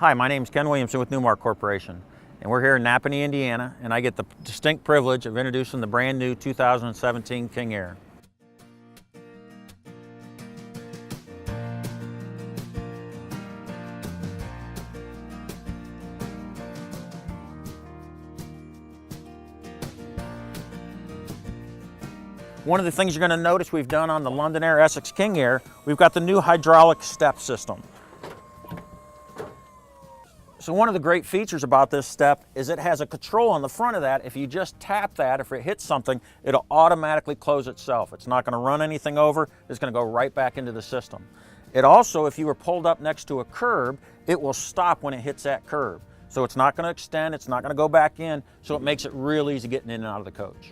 Hi, my name is Ken Williamson with Newmar Corporation, and we're here in Napanee, Indiana, and I get the distinct privilege of introducing the brand new 2017 King Aire. One of the things you're going to notice we've done on the London Aire Essex King Aire, we've got the new hydraulic step system. So one of the great features about this step is it has a control on the front of that. If you just tap that, if it hits something, it'll automatically close itself. It's not going to run anything over. It's going to go right back into the system. It also, if you were pulled up next to a curb, it will stop when it hits that curb. So it's not going to extend, it's not going to go back in, so it makes it real easy getting in and out of the coach.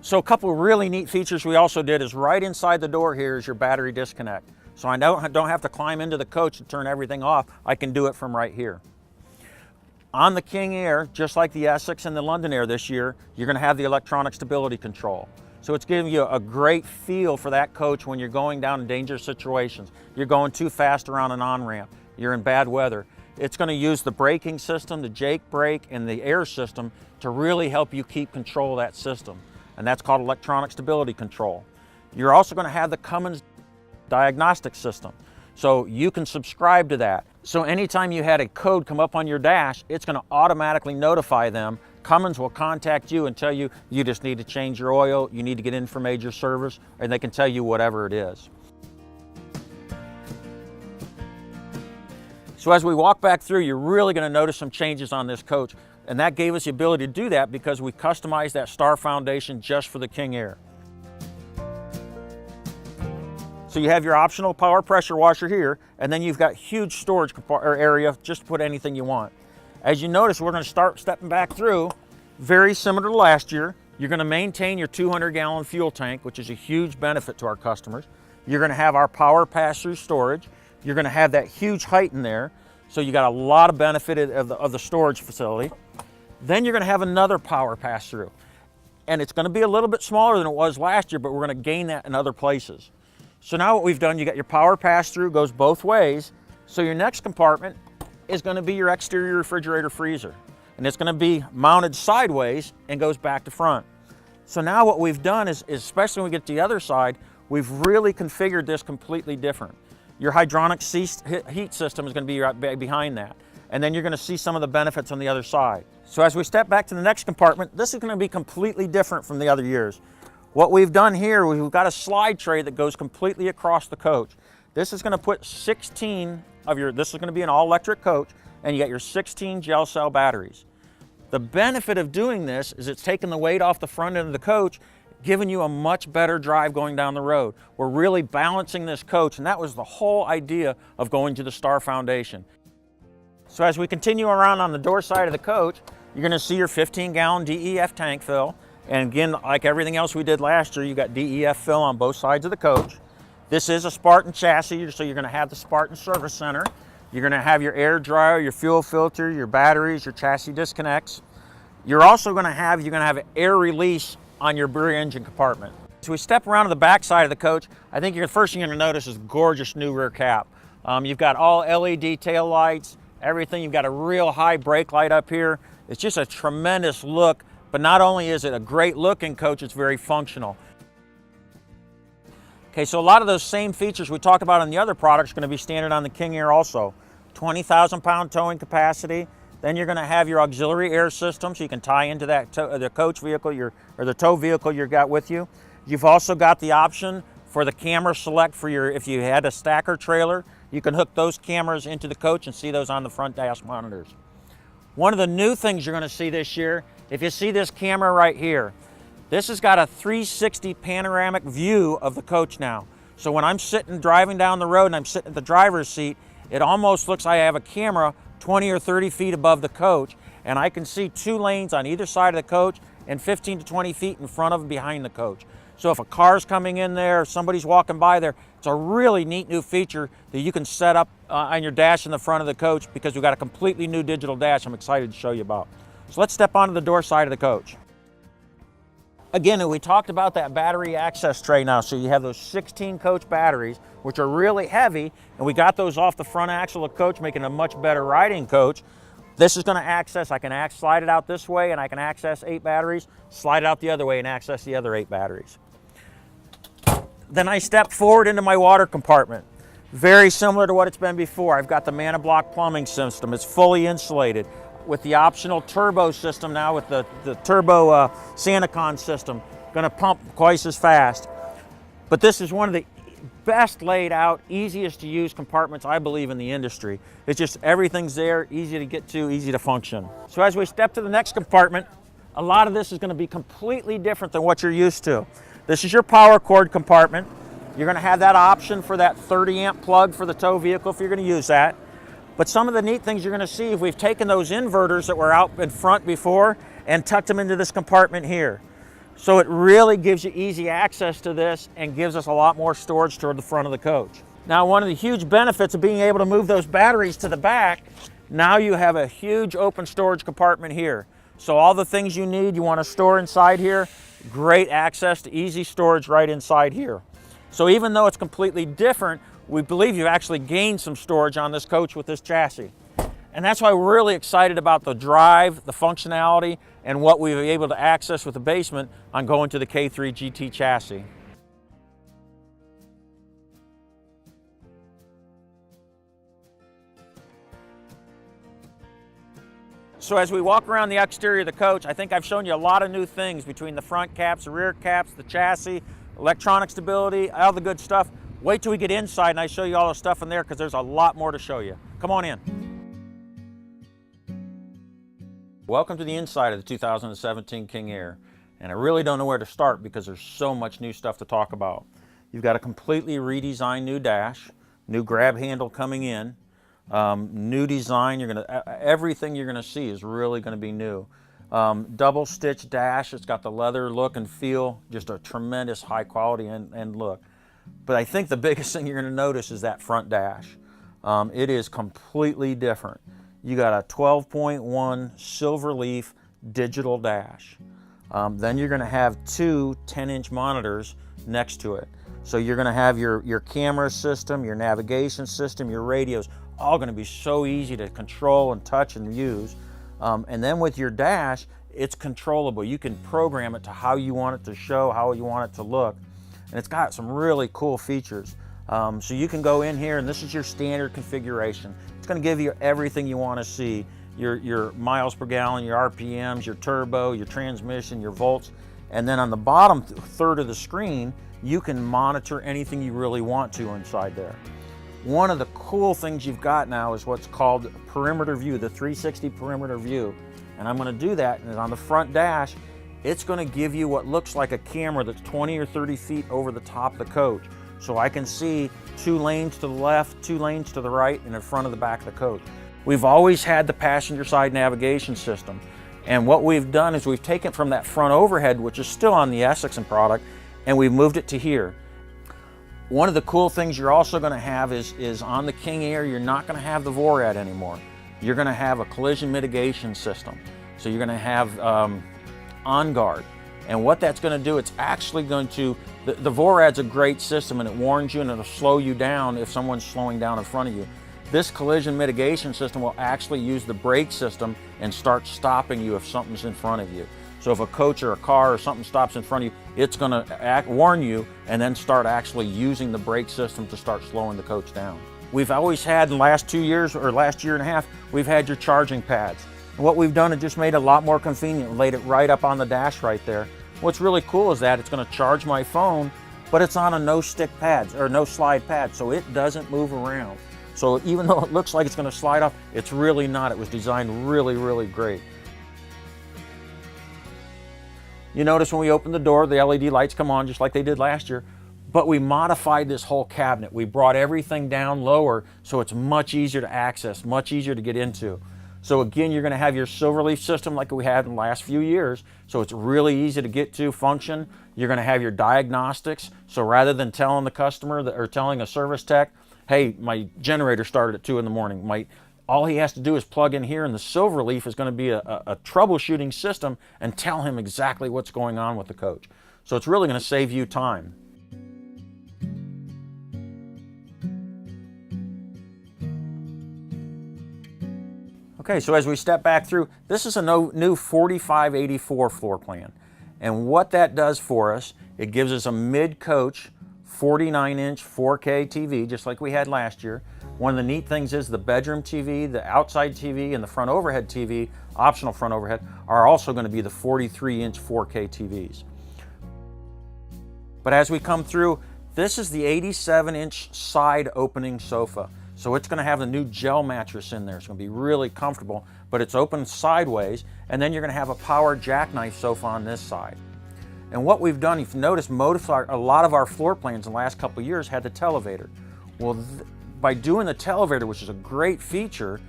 So a couple of really neat features we also did is right inside the door here is your battery disconnect. So I don't have to climb into the coach and turn everything off. I can do it from right here. On the King Aire, just like the Essex and the London Aire this year, you're going to have the electronic stability control. So it's giving you a great feel for that coach when you're going down in dangerous situations. You're going too fast around an on-ramp. You're in bad weather. It's going to use the braking system, the Jake brake, and the air system to really help you keep control of that system. And that's called electronic stability control. You're also going to have the Cummins diagnostic system. So you can subscribe to that. So anytime you had a code come up on your dash, it's going to automatically notify them. Cummins will contact you and tell you, you just need to change your oil, you need to get in for major service, and they can tell you whatever it is. So as we walk back through, you're really going to notice some changes on this coach. And that gave us the ability to do that because we customized that Star Foundation just for the King Aire. So you have your optional power pressure washer here, and then you've got huge storage area just to put anything you want. As you notice, we're going to start stepping back through, very similar to last year. You're going to maintain your 200-gallon fuel tank, which is a huge benefit to our customers. You're going to have our power pass-through storage. You're going to have that huge height in there, so you got a lot of benefit of the storage facility. Then you're going to have another power pass-through, and it's going to be a little bit smaller than it was last year, but we're going to gain that in other places. So now what we've done, you got your power pass-through, goes both ways. So your next compartment is going to be your exterior refrigerator freezer. And it's going to be mounted sideways and goes back to front. So now what we've done is especially when we get to the other side, we've really configured this completely different. Your hydronic heat system is going to be right behind that. And then you're going to see some of the benefits on the other side. So as we step back to the next compartment, this is going to be completely different from the other years. What we've done here, we've got a slide tray that goes completely across the coach. This is going to put 16 of this is going to be an all-electric coach, and you got your 16 gel cell batteries. The benefit of doing this is it's taking the weight off the front end of the coach, giving you a much better drive going down the road. We're really balancing this coach, and that was the whole idea of going to the Star Foundation. So as we continue around on the door side of the coach, you're going to see your 15-gallon DEF tank fill. And again, like everything else we did last year, you got DEF fill on both sides of the coach. This is a Spartan chassis, so you're going to have the Spartan service center. You're going to have your air dryer, your fuel filter, your batteries, your chassis disconnects. You're also going to have, air release on your rear engine compartment. So we step around to the back side of the coach. I think the first thing you're going to notice is gorgeous new rear cap. You've got all LED tail lights, everything. You've got a real high brake light up here. It's just a tremendous look. But not only is it a great looking coach, it's very functional. Okay, so a lot of those same features we talked about on the other products are going to be standard on the King Aire also. 20,000 pound towing capacity. Then you're going to have your auxiliary air system, so you can tie into that the coach vehicle, or the tow vehicle you've got with you. You've also got the option for the camera select for if you had a stacker trailer, you can hook those cameras into the coach and see those on the front dash monitors. One of the new things you're going to see this year, if you see this camera right here, this has got a 360 panoramic view of the coach now. So when I'm driving down the road and I'm sitting at the driver's seat, it almost looks like I have a camera 20 or 30 feet above the coach, and I can see 2 lanes on either side of the coach and 15 to 20 feet in front of and behind the coach. So if a car's coming in there, somebody's walking by there, it's a really neat new feature that you can set up on your dash in the front of the coach, because we've got a completely new digital dash I'm excited to show you about. So let's step onto the door side of the coach. Again, we talked about that battery access tray now. So you have those 16 coach batteries, which are really heavy, and we got those off the front axle of the coach, making a much better riding coach. This is going to access, I can slide it out this way and I can access 8 batteries, slide it out the other way and access the other 8 batteries. Then I step forward into my water compartment. Very similar to what it's been before. I've got the ManaBlock plumbing system. It's fully insulated with the optional turbo system now, with the turbo SantaCon system. Going to pump twice as fast. But this is one of the best laid out, easiest to use compartments, I believe, in the industry. It's just everything's there, easy to get to, easy to function. So as we step to the next compartment, a lot of this is going to be completely different than what you're used to. This is your power cord compartment. You're going to have that option for that 30 amp plug for the tow vehicle if you're going to use that. But some of the neat things you're going to see, if we've taken those inverters that were out in front before and tucked them into this compartment here. So it really gives you easy access to this and gives us a lot more storage toward the front of the coach. Now, one of the huge benefits of being able to move those batteries to the back, now you have a huge open storage compartment here. So all the things you need, you want to store inside here, great access to easy storage right inside here. So even though it's completely different, we believe you've actually gained some storage on this coach with this chassis. And that's why we're really excited about the drive, the functionality, and what we've been able to access with the basement on going to the K3 GT chassis. So as we walk around the exterior of the coach, I think I've shown you a lot of new things between the front caps, the rear caps, the chassis, electronic stability, all the good stuff. Wait till we get inside and I show you all the stuff in there, because there's a lot more to show you. Come on in. Welcome to the inside of the 2017 King Aire. And I really don't know where to start because there's so much new stuff to talk about. You've got a completely redesigned new dash, new grab handle coming in, new design. Everything you're gonna see is really gonna be new. Double stitch dash, it's got the leather look and feel, just a tremendous high quality and look. But I think the biggest thing you're gonna notice is that front dash. It is completely different. You got a 12.1 silver leaf digital dash. Then you're gonna have 2 10-inch monitors next to it. So you're gonna have your camera system, your navigation system, your radios, all gonna be so easy to control and touch and use. And then with your dash, it's controllable. You can program it to how you want it to show, how you want it to look. And it's got some really cool features. So you can go in here, and this is your standard configuration. It's going to give you everything you want to see. Your miles per gallon, your RPMs, your turbo, your transmission, your volts. And then on the bottom third of the screen, you can monitor anything you really want to inside there. One of the cool things you've got now is what's called perimeter view, the 360 perimeter view. And I'm going to do that, and on the front dash, it's going to give you what looks like a camera that's 20 or 30 feet over the top of the coach. So I can see 2 lanes to the left, 2 lanes to the right, and in front of the back of the coach. We've always had the passenger side navigation system. And what we've done is we've taken from that front overhead, which is still on the Essex product, and we've moved it to here. One of the cool things you're also going to have is on the King Aire, you're not going to have the VORAD anymore. You're going to have a collision mitigation system. So you're going to have On Guard. And what that's going to do, it's actually going to, the VORAD's a great system, and it warns you and it'll slow you down if someone's slowing down in front of you. This collision mitigation system will actually use the brake system and start stopping you if something's in front of you. So if a coach or a car or something stops in front of you, it's going to warn you and then start actually using the brake system to start slowing the coach down. We've always had, in the last 2 years or last year and a half, we've had your charging pads. And what we've done is just made it a lot more convenient, laid it right up on the dash right there. What's really cool is that it's going to charge my phone, but it's on a no stick pad or no slide pad, so it doesn't move around. So even though it looks like it's going to slide off, it's really not. It was designed really, really great. You notice when we open the door, the LED lights come on just like they did last year, but we modified this whole cabinet. We brought everything down lower so it's much easier to access, much easier to get into. So again, you're going to have your Silverleaf system like we had in the last few years, so it's really easy to get to, function. You're going to have your diagnostics, so rather than telling the customer or telling a service tech, hey, my generator started at 2 in the morning, All he has to do is plug in here, and the Silverleaf is going to be a troubleshooting system and tell him exactly what's going on with the coach. So it's really going to save you time. Okay, so as we step back through, this is a new 4584 floor plan. And what that does for us, it gives us a mid-coach 49-inch 4K TV, just like we had last year. One of the neat things is the bedroom TV, the outside TV, and the front overhead TV, optional front overhead, are also going to be the 43-inch 4K TVs. But as we come through, this is the 87-inch side opening sofa. So it's going to have the new gel mattress in there. It's going to be really comfortable, but it's open sideways, and then you're going to have a power jackknife sofa on this side. And what we've done, if you notice, a lot of our floor plans in the last couple of years had the televator. Well, by doing the televator, which is a great feature,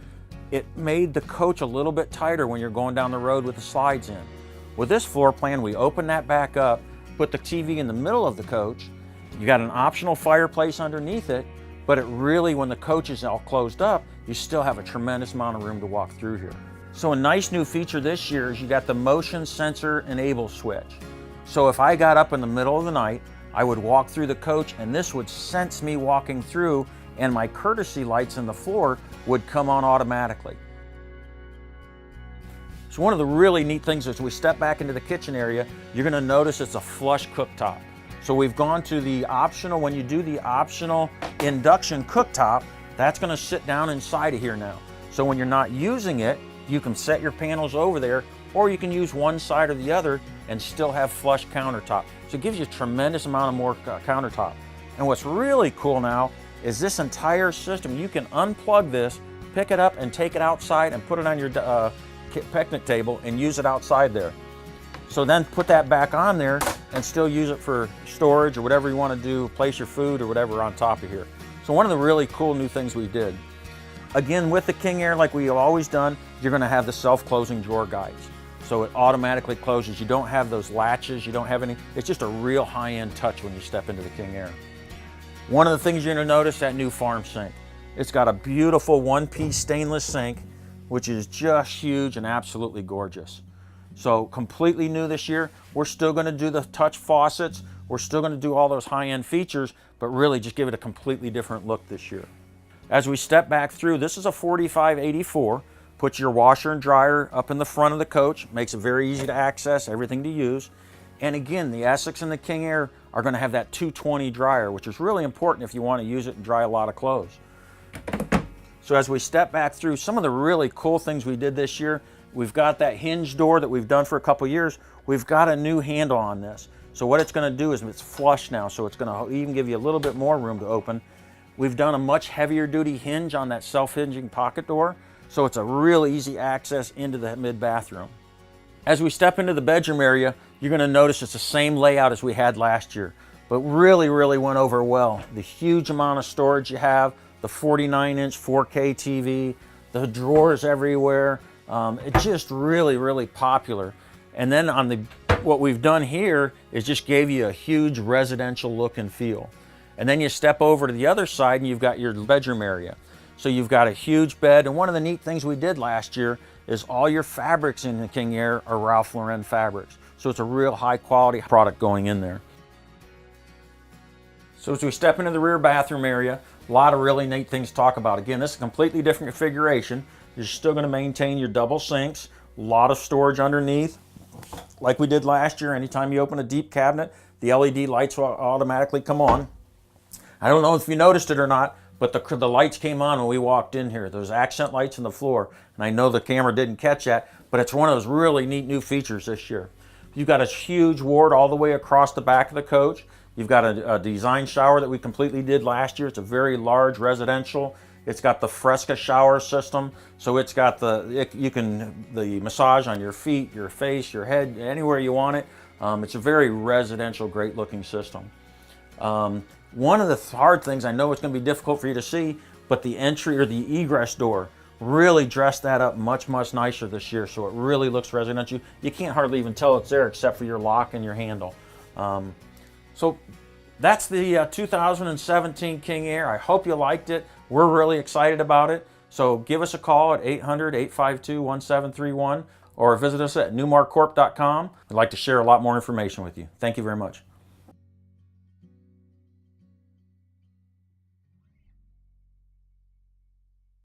it made the coach a little bit tighter when you're going down the road with the slides in. With this floor plan, we open that back up, put the TV in the middle of the coach. You got an optional fireplace underneath it, but it really, when the coach is all closed up, you still have a tremendous amount of room to walk through here. So a nice new feature this year is you got the motion sensor enable switch. So if I got up in the middle of the night, I would walk through the coach and this would sense me walking through, and my courtesy lights in the floor would come on automatically. So one of the really neat things as we step back into the kitchen area, you're going to notice it's a flush cooktop. So we've gone to the optional, when you do the optional induction cooktop, that's going to sit down inside of here now. So when you're not using it, you can set your panels over there, or you can use one side or the other and still have flush countertop. So it gives you a tremendous amount of more countertop. And what's really cool now is this entire system, you can unplug this, pick it up and take it outside and put it on your picnic table and use it outside there. So then put that back on there and still use it for storage or whatever you want to do, place your food or whatever on top of here. So one of the really cool new things we did. Again, with the King Aire, like we've always done, you're going to have the self-closing drawer guides. So it automatically closes. You don't have those latches, you don't have any, it's just a real high-end touch when you step into the King Aire. One of the things you're going to notice, that new farm sink. It's got a beautiful one-piece stainless sink, which is just huge and absolutely gorgeous. So completely new this year. We're still going to do the touch faucets. We're still going to do all those high-end features, but really just give it a completely different look this year. As we step back through, this is a 4584. Put your washer and dryer up in the front of the coach. Makes it very easy to access, everything to use. And again, the Essex and the King Aire are going to have that 220 dryer, which is really important if you want to use it and dry a lot of clothes. So as we step back through, some of the really cool things we did this year, we've got that hinge door that we've done for a couple years. We've got a new handle on this. So what it's going to do is it's flush now, so it's going to even give you a little bit more room to open. We've done a much heavier duty hinge on that self-hinging pocket door, so it's a real easy access into the mid-bathroom. As we step into the bedroom area, you're going to notice it's the same layout as we had last year, but really went over well. The huge amount of storage you have, the 49-inch 4K TV, the drawers everywhere. It's just really popular. And then on what we've done here is just gave you a huge residential look and feel. And then you step over to the other side and you've got your bedroom area. So you've got a huge bed, and one of the neat things we did last year is all your fabrics in the King Aire are Ralph Lauren fabrics. So it's a real high quality product going in there. So as we step into the rear bathroom area, a lot of really neat things to talk about. Again, this is a completely different configuration. You're still going to maintain your double sinks, a lot of storage underneath. Like we did last year, anytime you open a deep cabinet, the LED lights will automatically come on. I don't know if you noticed it or not, but the lights came on when we walked in here. Those accent lights on the floor, and I know the camera didn't catch that, but it's one of those really neat new features this year. You've got a huge ward all the way across the back of the coach. You've got a design shower that we completely did last year. It's a very large residential. It's got the Fresca shower system, so it's got the massage on your feet, your face, your head, anywhere you want it. It's a very residential, great looking system. One of the hard things, I know it's going to be difficult for you to see, but the entry or the egress door, really dressed that up much nicer this year, so it really looks residential. You can't hardly even tell it's there except for your lock and your handle. So that's the 2017 King Aire. I hope you liked it. We're really excited about it. So give us a call at 800-852-1731 or visit us at newmarcorp.com. I'd like to share a lot more information with you. Thank you very much.